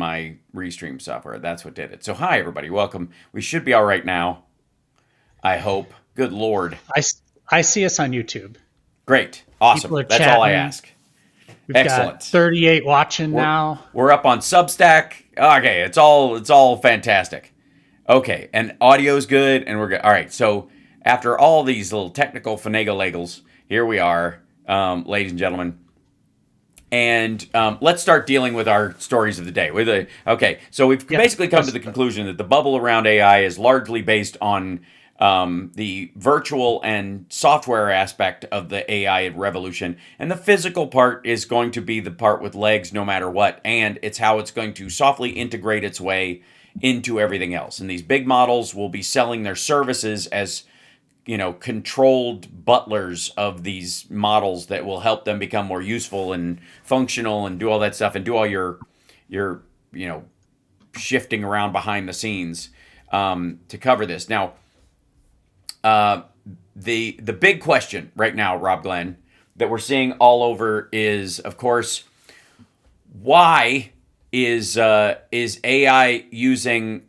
my restream software. That's what did it. So hi everybody, welcome. We should be all right now. I hope. Good Lord. I see us on YouTube. Great. Awesome. People are That's all I chatting. ask. We've got Excellent. 38 watching now. We're up on Substack. Okay, it's all fantastic. Okay, and audio's good, and we're good. All right, so after all these little technical finagle-lagels, here we are, ladies and gentlemen. And let's start dealing with our stories of the day. Okay, so we've basically come to the conclusion that the bubble around AI is largely based on the virtual and software aspect of the AI revolution. And the physical part is going to be the part with legs no matter what. And it's how it's going to softly integrate its way into everything else. And these big models will be selling their services as, controlled butlers of these models that will help them become more useful and functional and do all that stuff and do all your shifting around behind the scenes to cover this. Now, the big question right now, Rob Glenn, that we're seeing all over is, of course, why is AI using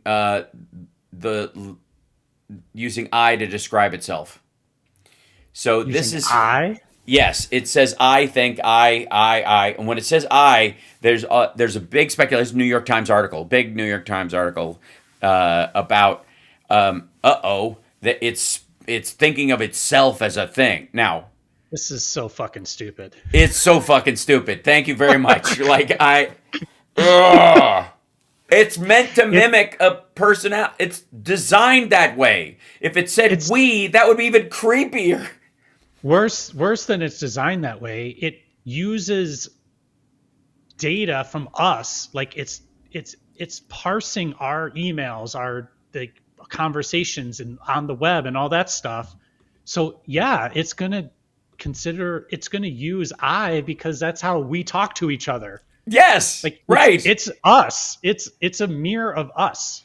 using I to describe itself? So this is I. Yes, it says I think I, and when it says I, there's a big speculation. New York Times article, big New York Times article about that it's thinking of itself as a thing. Now, this is so fucking stupid. It's so fucking stupid. Thank you very much. It's meant to mimic a personality. It's designed that way. If it said we, that would be even creepier. Worse than it's designed that way. It uses data from us. Like it's parsing our emails, the conversations and on the web and all that stuff. So yeah, it's gonna use I because that's how we talk to each other. Yes, right. It's us. It's a mirror of us.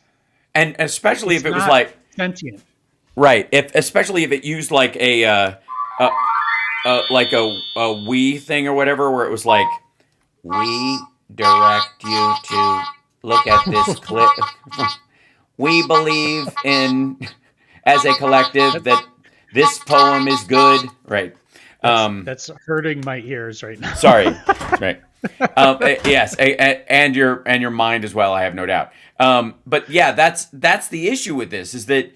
And especially if it was like sentient. Right. Especially if it used like a we thing or whatever, where it was like, we direct you to look at this clip. We believe as a collective, that this poem is good. Right. That's hurting my ears right now. Sorry. Right. Yes, and your mind as well, I have no doubt. But yeah, that's the issue with this, is that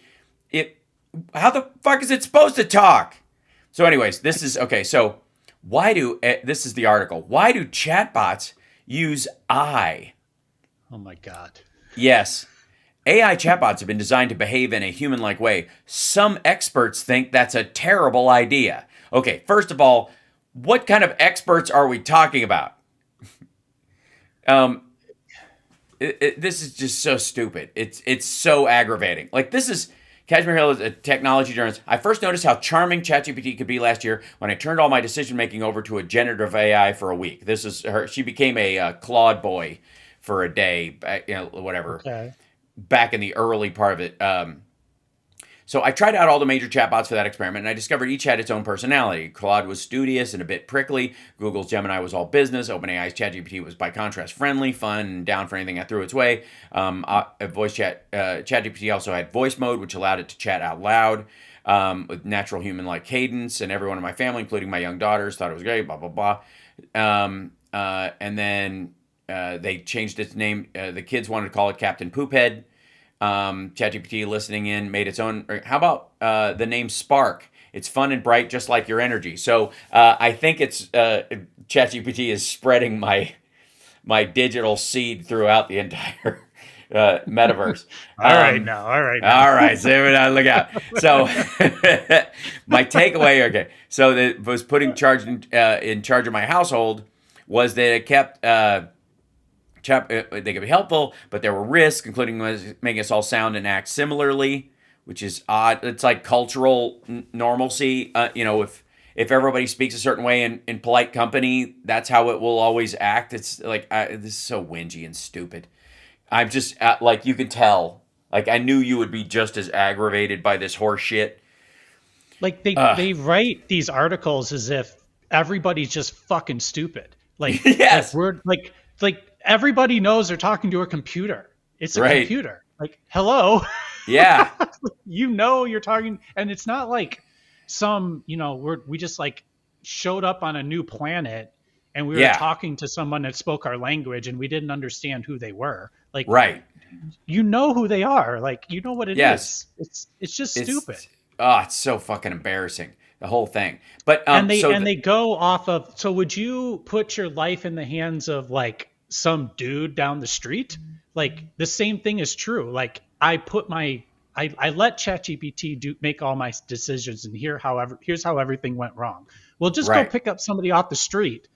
how the fuck is it supposed to talk? So anyways, this is okay. So this is the article. Why do chatbots use I? Oh my God. Yes. AI chatbots have been designed to behave in a human-like way. Some experts think that's a terrible idea. Okay, first of all, what kind of experts are we talking about? This is just so stupid. It's so aggravating. Like, this is Kashmir Hill is a technology journalist. I first noticed how charming ChatGPT could be last year when I turned all my decision making over to a generative AI for a week. This is her. She became a Claude boy for a day, whatever. Okay. Back in the early part of it. So I tried out all the major chatbots for that experiment, and I discovered each had its own personality. Claude was studious and a bit prickly. Google's Gemini was all business. OpenAI's ChatGPT was, by contrast, friendly, fun, and down for anything that threw its way. ChatGPT also had voice mode, which allowed it to chat out loud with natural human-like cadence. And everyone in my family, including my young daughters, thought it was great. Blah blah blah. And then they changed its name. The kids wanted to call it Captain Poophead. ChatGPT listening in made its own. How about the name Spark? It's fun and bright, just like your energy. So I think it's ChatGPT is spreading my digital seed throughout the entire metaverse. All right. All right. So look out. So my takeaway. Okay. So that was putting charge in charge of my household was that it kept. They could be helpful, but there were risks, including making us all sound and act similarly, which is odd. It's like cultural normalcy. If everybody speaks a certain way in polite company, that's how it will always act. It's like, this is so whingy and stupid. I'm just, like, you can tell. Like, I knew you would be just as aggravated by this horse shit. Like, they write these articles as if everybody's just fucking stupid. Like, yes. we're like everybody knows they're talking to a computer. It's a Right. computer. Like, hello. Yeah. You know you're talking, and it's not like some, we just like showed up on a new planet and we were Yeah. talking to someone that spoke our language and we didn't understand who they were. Like, Right. you know who they are. Like, you know what it Yes. is. It's just It's stupid. it's so fucking embarrassing, the whole thing. But And they go off of, so would you put your life in the hands of like some dude down the street? Like, the same thing is true. Like, I let ChatGPT make all my decisions, and here's how everything went wrong. Well, just go right. pick up somebody off the street,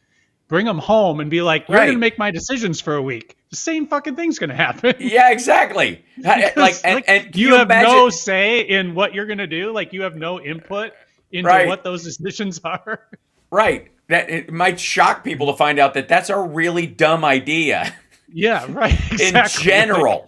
bring them home, and be like, "You're going to Right. make my decisions for a week." The same fucking thing's going to happen. Yeah, exactly. Like, and can you have imagine? no say in what you're going to do. Like, you have no input into Right. what those decisions are. Right. That it might shock people to find out that that's a really dumb idea. Yeah, right. Exactly. In general.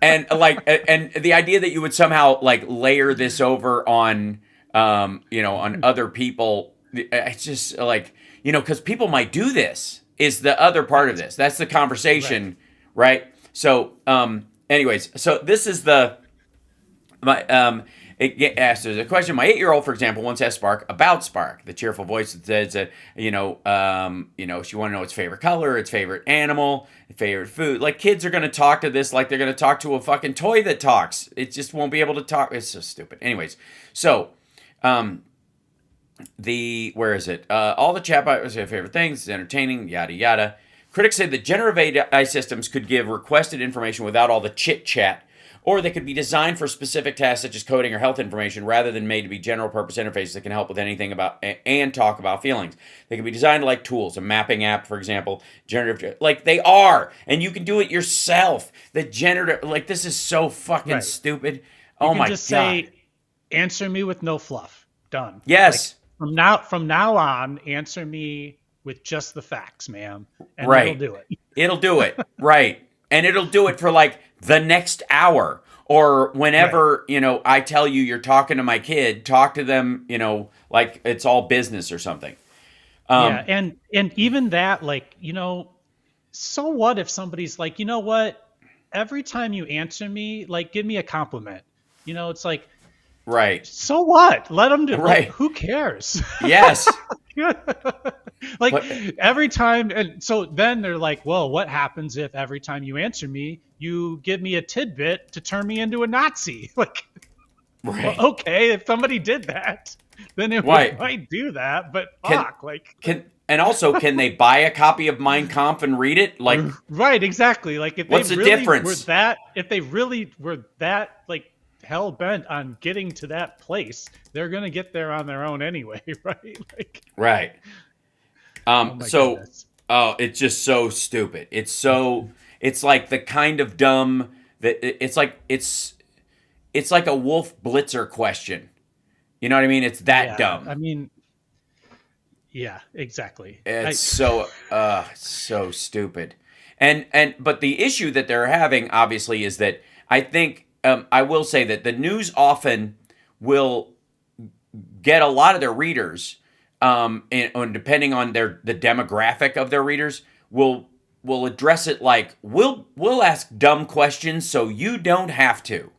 And and the idea that you would somehow like layer this over on on other people, it's just like, because people might do this is the other part of this. That's the conversation, right? So anyways, so this is it asks, there's a question. My 8-year-old, for example, once asked Spark about Spark, the cheerful voice that says that, she want to know its favorite color, its favorite animal, favorite food. Like, kids are going to talk to this like they're going to talk to a fucking toy that talks. It just won't be able to talk. It's so stupid. Anyways, so where is it? All the chatbots have favorite things. It's entertaining, yada yada. Critics say that generative AI systems could give requested information without all the chit chat, or they could be designed for specific tasks such as coding or health information rather than made to be general purpose interfaces that can help with anything about and talk about feelings. They can be designed like tools, a mapping app, for example, generative, like they are, and you can do it yourself. The generative, like, this is so fucking stupid. Oh my God. Just say, answer me with no fluff. Done. Yes. Like, from now on, answer me with just the facts, ma'am. And it'll do it. It'll do it. Right. And it'll do it for like the next hour, or whenever, I tell you you're talking to my kid, talk to them, like it's all business or something. Yeah. And even that, like, so what if somebody's like, you know what? Every time you answer me, like, give me a compliment. It's like, right. So what? Let them do it. Right. Like, who cares? Yes. Like, every time. And so then they're like, well, what happens if every time you answer me, you give me a tidbit to turn me into a Nazi? Like, right. Well, okay, if somebody did that, then it might do that. But and also, can they buy a copy of Mein Kampf and read it? Like, right, exactly. Like, if what's they the really difference? if they really were that like hell bent on getting to that place, they're gonna get there on their own anyway, right? Like, right. Goodness. It's just so stupid. It's like the kind of dumb that it's like a Wolf Blitzer question. You know what I mean? It's that dumb. I mean, yeah, exactly. It's so stupid. But the issue that they're having, obviously, is that I think I will say that the news often will get a lot of their readers, and depending on the demographic of their readers, will address it like, we'll ask dumb questions so you don't have to.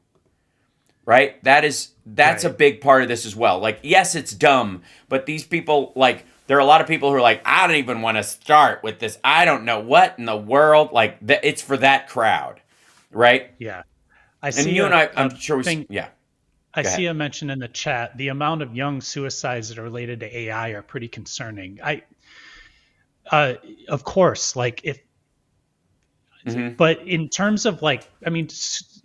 Right? That's right. A big part of this as well. Like, yes, it's dumb, but these people, like, there are a lot of people who are like, I don't even want to start with this. I don't know what in the world. Like, it's for that crowd, right? Yeah. I'm sure I see a mention in the chat. The amount of young suicides that are related to AI are pretty concerning. Of course, like but in terms of like, I mean,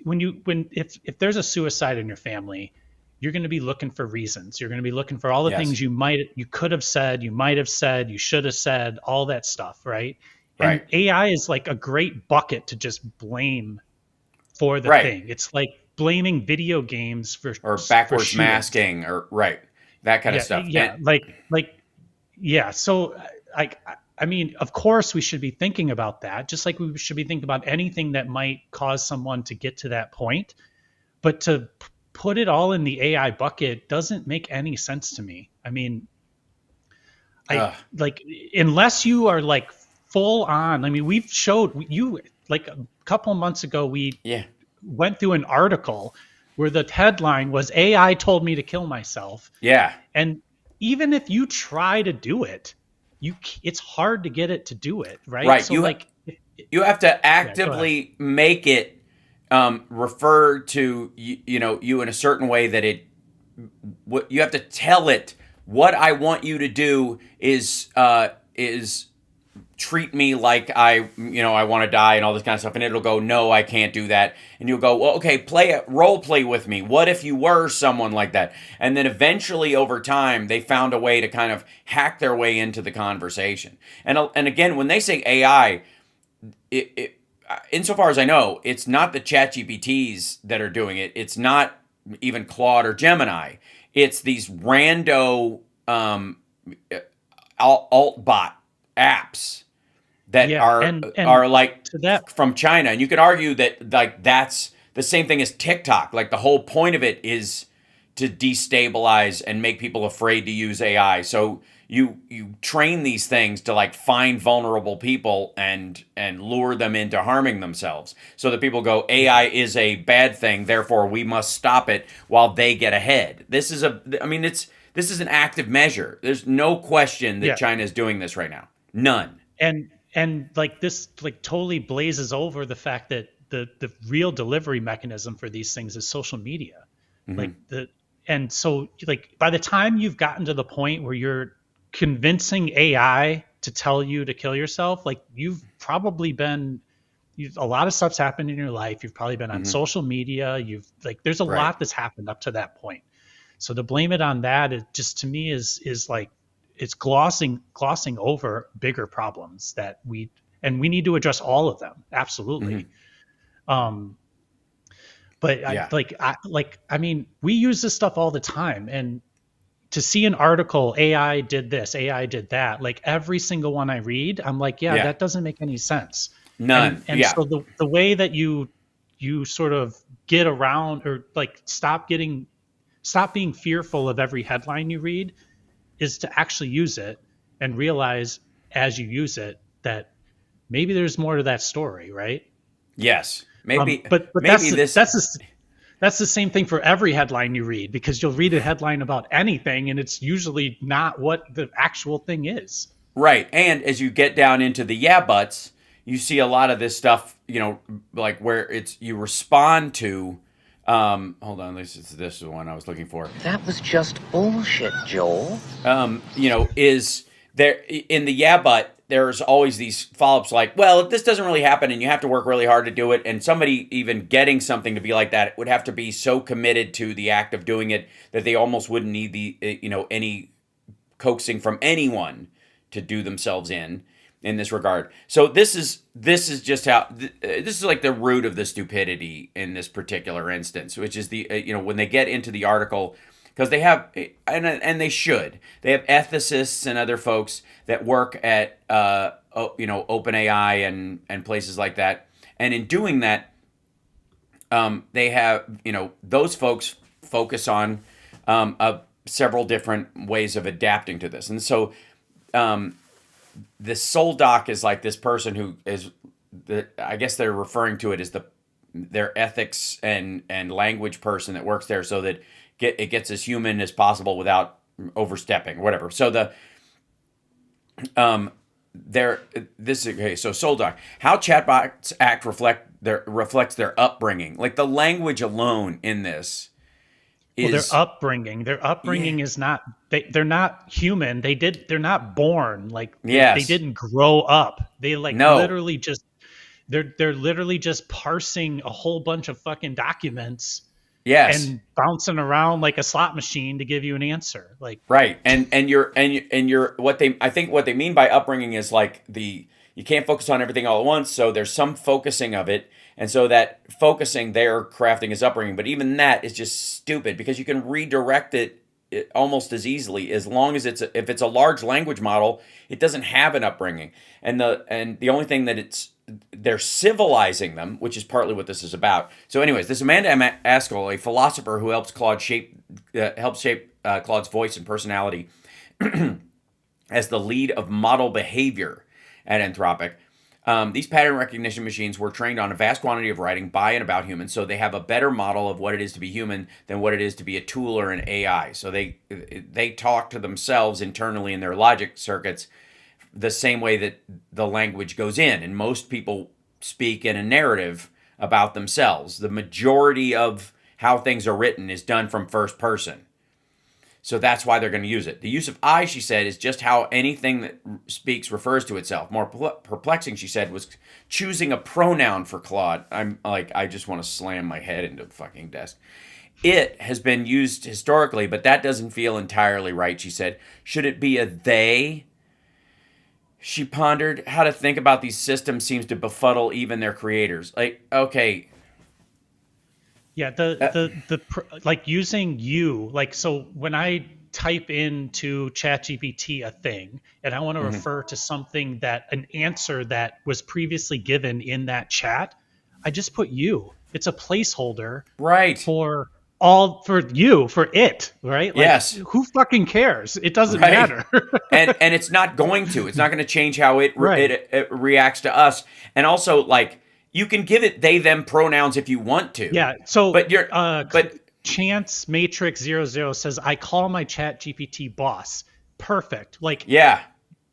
if there's a suicide in your family, you're going to be looking for reasons. You're going to be looking for all the things you could have said, you might have said, you should have said, all that stuff, right? Right. And AI is like a great bucket to just blame for the thing. It's like blaming video games or backwards masking or that kind of stuff. Yeah, So I mean, of course, we should be thinking about that, just like we should be thinking about anything that might cause someone to get to that point. But to put it all in the AI bucket doesn't make any sense to me. I mean, unless you are like full on. I mean, we've showed you like a couple months ago. We Yeah. went through an article where the headline was "AI told me to kill myself," Yeah. and even if you try to do it, it's hard to get it to do it, right? Right. So like, You have to yeah, go ahead. actively make it refer to you in a certain way that what you have to tell it what I want you to do is treat me like I want to die and all this kind of stuff, and it'll go, no, I can't do that, and you'll go, well, okay, role play with me. What if you were someone like that? And then eventually, over time, they found a way to kind of hack their way into the conversation. And again, when they say AI, insofar as I know, it's not the chat GPTs that are doing it. It's not even Claude or Gemini. It's these rando alt bot apps that Yeah, are and like to that, from China, and you could argue that like that's the same thing as TikTok. Like the whole point of it is to destabilize and make people afraid to use AI. So you train these things to like find vulnerable people and lure them into harming themselves. So that people go, AI is a bad thing, therefore we must stop it while they get ahead. This is an active measure. There's no question that yeah, China is doing this right now. None. and like this like totally blazes over the fact that the real delivery mechanism for these things is social media. Mm-hmm. Like the and so like by the time you've gotten to the point where you're convincing AI to tell you to kill yourself, like you've probably been a lot of stuff's happened in your life. You've probably been on Mm-hmm. social media. You've like there's a Right. lot that's happened up to that point. So to blame it on that, it just to me is like it's glossing over bigger problems that we need to address all of them Mm-hmm. absolutely. Um, but Yeah. I mean, we use this stuff all the time, and to see an article, AI did this, AI did that, like every single one I read, I'm like, yeah, Yeah. that doesn't make any sense. None. And Yeah. so the way that you sort of get around or like stop being fearful of every headline you read is to actually use it and realize as you use it that maybe there's more to that story, right? Yes. Maybe. But Maybe this. that's the same thing for every headline you read, because you'll read a headline about anything and it's usually not what the actual thing is. Right. And as you get down into the yeah buts, you see a lot of this stuff, like where it's you respond to. Hold on, this is the one I was looking for. That was just bullshit, Joel. Is there in the yeah but there's always these follow-ups like, well, if this doesn't really happen and you have to work really hard to do it, and somebody even getting something to be like that would have to be so committed to the act of doing it that they almost wouldn't need the any coaxing from anyone to do themselves in this regard. So this is just how this is like the root of the stupidity in this particular instance, which is the when they get into the article, because they have and they should, they have ethicists and other folks that work at OpenAI and places like that, and in doing that, they have those folks focus on several different ways of adapting to this, and so the soul doc is like this person who is I guess they're referring to it as their ethics and language person that works there, so that it gets as human as possible without overstepping or whatever. So this is okay. So soul doc, how chatbots act reflects their upbringing. Like the language alone in this Well, is their yeah, upbringing is not they're not human. They're not born like they yes, didn't grow up. They like no, literally just they're literally just parsing a whole bunch of fucking documents yes. and bouncing around like a slot machine to give you an answer. Like, Right, and you're what they I think what they mean by upbringing is like you can't focus on everything all at once, so there's some focusing of it, and so that focusing they're crafting is upbringing, but even that is just stupid because you can redirect it almost as easily as long as if it's a large language model, it doesn't have an upbringing, and the only thing that they're civilizing them, which is partly what this is about. So, anyways, this Amanda Askell, a philosopher who helps shape Claude's voice and personality as the lead of model behavior. at Anthropic. These pattern recognition machines were trained on a vast quantity of writing by and about humans, so they have a better model of what it is to be human than what it is to be a tool or an AI. So they talk to themselves internally in their logic circuits the same way that the language goes in. And most people speak in a narrative about themselves. The majority of how things are written is done from first person. So that's why they're going to use it. The use of I, she said, is just how anything that speaks refers to itself. More perplexing, she said, was choosing a pronoun for Claude. I'm like, I just want to slam my head into the fucking desk. It has been used historically, but that doesn't feel entirely right, she said. Should it be a they? She pondered. How to think about these systems seems to befuddle even their creators. Like, okay. Yeah, like using you, like, so when I type into ChatGPT a thing and I want to refer to something, that an answer that was previously given in that chat, I just put you. It's a placeholder Right. for it, right? Like, Yes. who fucking cares? It doesn't Right. matter. and it's not going to. It's not going to change how it Right. it reacts to us. And also, like, you can give it they them pronouns if you want to. Yeah. So, but you're but Chance Matrix 00 says, I call my Chat GPT boss. Perfect. Like, yeah.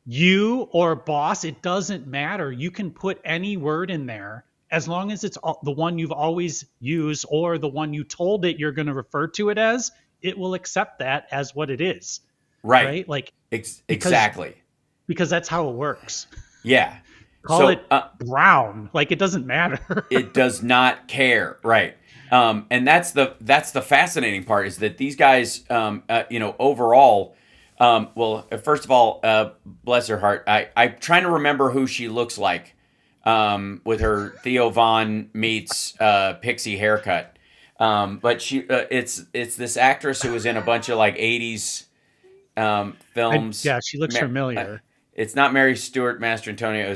You or boss, it doesn't matter. You can put any word in there as long as it's the one you've always used or the one you told it you're going to refer to it as. It will accept that as what it is. Right. Like, exactly. Because that's how it works. Yeah. Call it brown. Like, it doesn't matter. It does not care. Right. And that's the fascinating part, is that these guys, overall, well, first of all, bless her heart, I'm trying to remember who she looks like, with her Theo Von meets Pixie haircut. But it's this actress who was in a bunch of like 80s films. Yeah, she looks familiar. It's not Mary Stuart Master Antonio.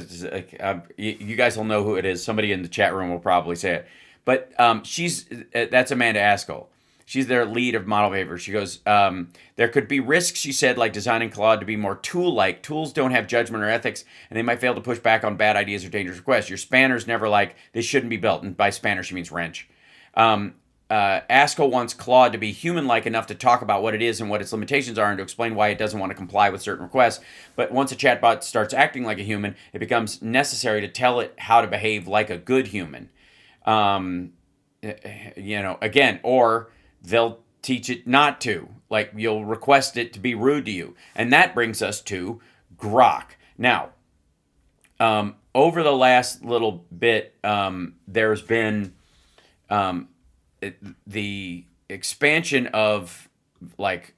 You guys will know who it is. Somebody in the chat room will probably say it. But that's Amanda Askell. She's their lead of model behavior. She goes, there could be risks, she said, like designing Claude to be more tool-like. Tools don't have judgment or ethics, and they might fail to push back on bad ideas or dangerous requests. Your spanner's never like, this shouldn't be built. And by spanner, she means wrench. Askell wants Claude to be human-like enough to talk about what it is and what its limitations are and to explain why it doesn't want to comply with certain requests. But once a chatbot starts acting like a human, it becomes necessary to tell it how to behave like a good human. Again, or they'll teach it not to. Like, you'll request it to be rude to you. And that brings us to Grok. Now, over the last little bit, there's been the expansion of like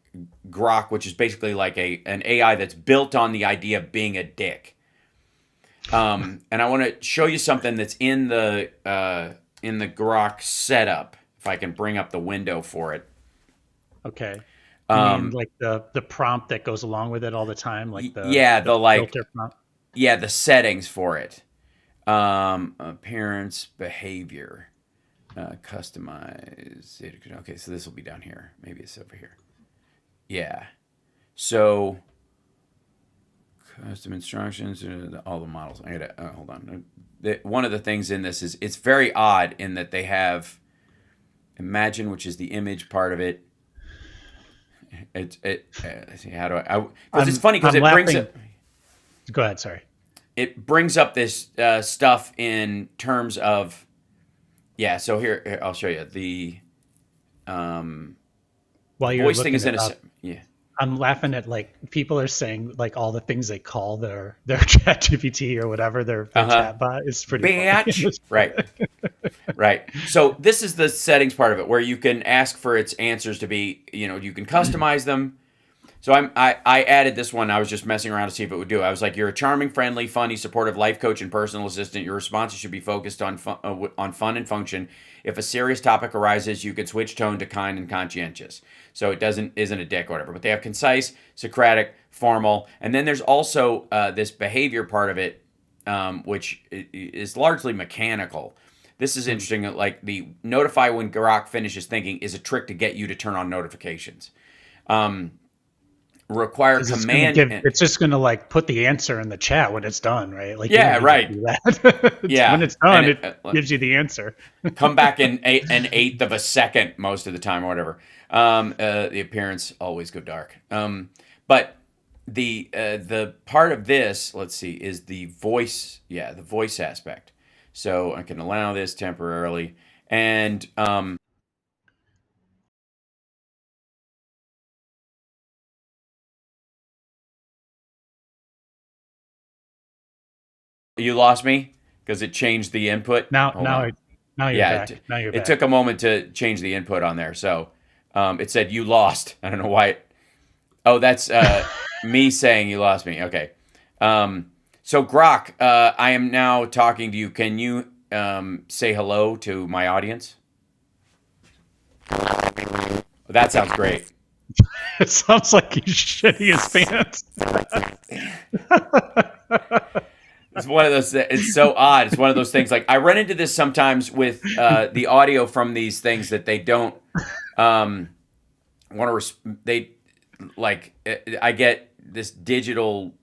Grok, which is basically like an AI that's built on the idea of being a dick. And I want to show you something that's in the Grok setup. If I can bring up the window for it. Okay. You mean like the prompt that goes along with it all the time, like the filter prompt? Yeah, the settings for it. Appearance, behavior. Customize. Okay, so this will be down here. Maybe it's over here. Yeah. So, custom instructions, all the models. I gotta hold on. One of the things in this is it's very odd in that they have Imagine, which is the image part of it. Let's see, how do I? Because it's funny because it brings up. Go ahead. Sorry. It brings up this stuff in terms of. Yeah, so here I'll show you the while you're voice thing is in a yeah. I'm laughing at like people are saying like all the things they call their ChatGPT or whatever their chatbot is pretty funny. Right. So this is the settings part of it where you can ask for its answers to be, you can customize them. So I added this one. I was just messing around to see if it would do. I was like, you're a charming, friendly, funny, supportive life coach and personal assistant. Your responses should be focused on fun and function. If a serious topic arises, you could switch tone to kind and conscientious. So it isn't a dick or whatever. But they have concise, Socratic, formal, and then there's also this behavior part of it, which is largely mechanical. This is interesting. Like the notify when Grok finishes thinking is a trick to get you to turn on notifications. require 'Cause command. it's just gonna like put the answer in the chat when it's done, right? Like, you Yeah, don't need right. to do that. When Yeah, it's done, and it gives you the answer. come back in an eighth of a second most of the time or whatever. The appearance always go dark. But the part of this, let's see, is the voice. Yeah, the voice aspect. So I can allow this temporarily, and you lost me because it changed the input. Now, Hold on. now you're Yeah, back. Now you're it back. took a moment to change the input on there. So it said you lost. I don't know why. Oh, that's me saying you lost me. Okay. So Grok, I am now talking to you. Can you say hello to my audience? That sounds great. It sounds like he's shitting his pants. It's one of those. It's so odd. It's one of those things. Like I run into this sometimes with the audio from these things that they don't want to. They like. I get this digital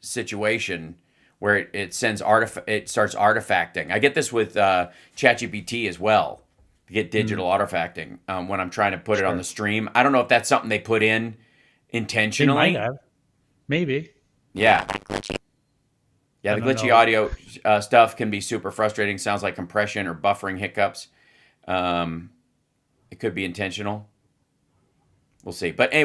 situation where it sends it starts artifacting. I get this with ChatGPT as well. To get digital artifacting when I'm trying to put it on the stream. I don't know if that's something they put in They intentionally. might have. Maybe. Yeah. Yeah, the I don't glitchy know. audio stuff can be super frustrating. Sounds like compression or buffering hiccups. It could be intentional. We'll see. But anyway.